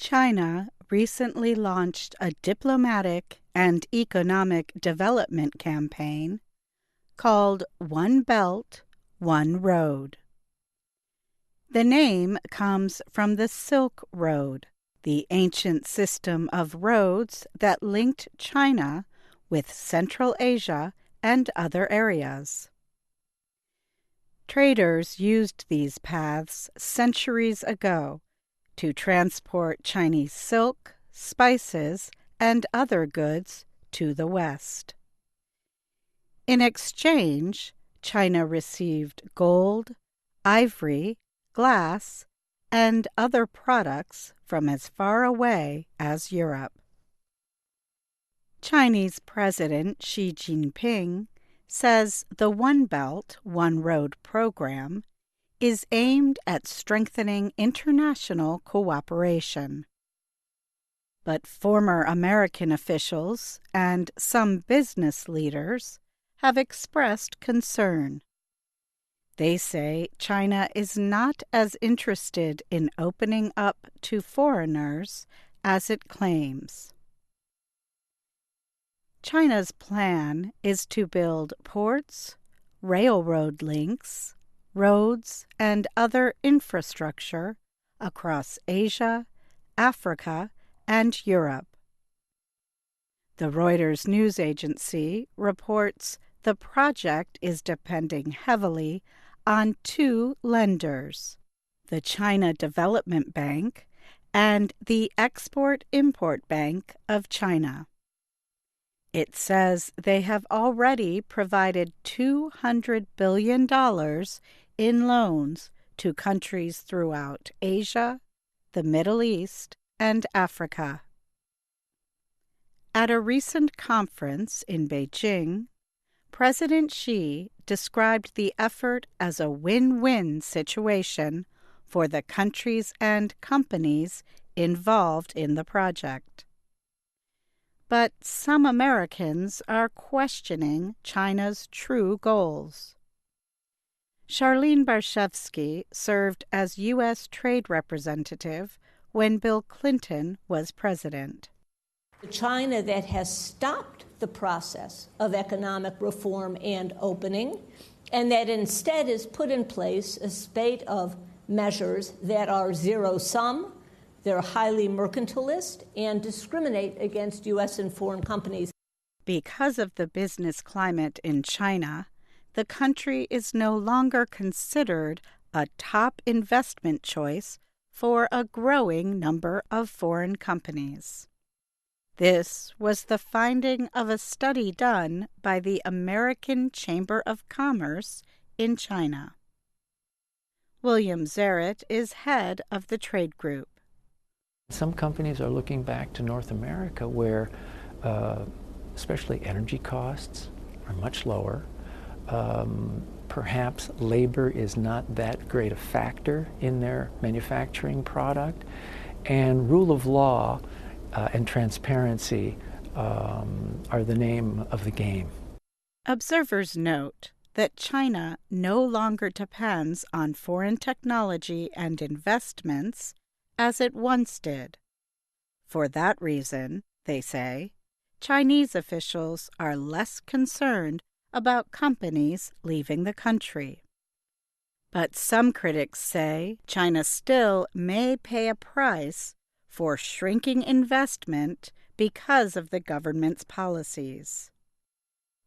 China recently launched a diplomatic and economic development campaign called One Belt, One Road. The name comes from the Silk Road, the ancient system of roads that linked China with Central Asia and other areas. Traders used these paths centuries ago to transport Chinese silk, spices, and other goods to the West. In exchange, China received gold, ivory, glass, and other products from as far away as Europe. Chinese President Xi Jinping says the One Belt, One Road program is aimed at strengthening international cooperation. But former American officials and some business leaders have expressed concern. They say China is not as interested in opening up to foreigners as it claims. China's plan is to build ports, railroad links, roads, and other infrastructure across Asia, Africa, and Europe. The Reuters news agency reports the project is depending heavily on two lenders, the China Development Bank and the Export-Import Bank of China. It says they have already provided $200 billion in loans to countries throughout Asia, the Middle East, and Africa. At a recent conference in Beijing, President Xi described the effort as a win-win situation for the countries and companies involved in the project. But some Americans are questioning China's true goals. Charlene Barshevsky served as U.S. Trade Representative when Bill Clinton was president. China that has stopped the process of economic reform and opening, and that instead has put in place a spate of measures that are zero-sum, they're highly mercantilist, and discriminate against U.S. and foreign companies. Because of the business climate in China, the country is no longer considered a top investment choice for a growing number of foreign companies. This was the finding of a study done by the American Chamber of Commerce in China. William Zarrett is head of the trade group. Some companies are looking back to North America where especially energy costs are much lower. Perhaps labor is not that great a factor in their manufacturing product, and rule of law and transparency are the name of the game. Observers note that China no longer depends on foreign technology and investments as it once did. For that reason, they say, Chinese officials are less concerned about companies leaving the country. But some critics say China still may pay a price for shrinking investment because of the government's policies.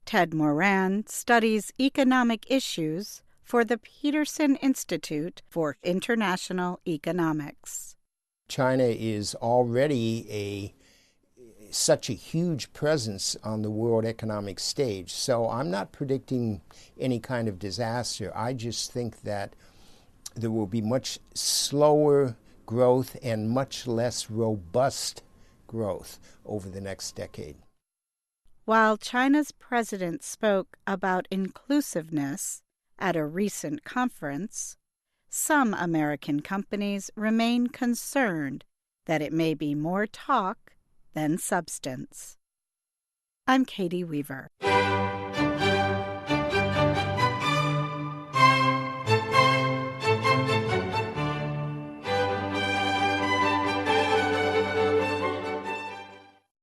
Ted Moran studies economic issues for the Peterson Institute for International Economics. China is already such a huge presence on the world economic stage, so I'm not predicting any kind of disaster. I just think that there will be much slower growth and much less robust growth over the next decade. While China's president spoke about inclusiveness at a recent conference, some American companies remain concerned that it may be more talk than substance. I'm Katie Weaver.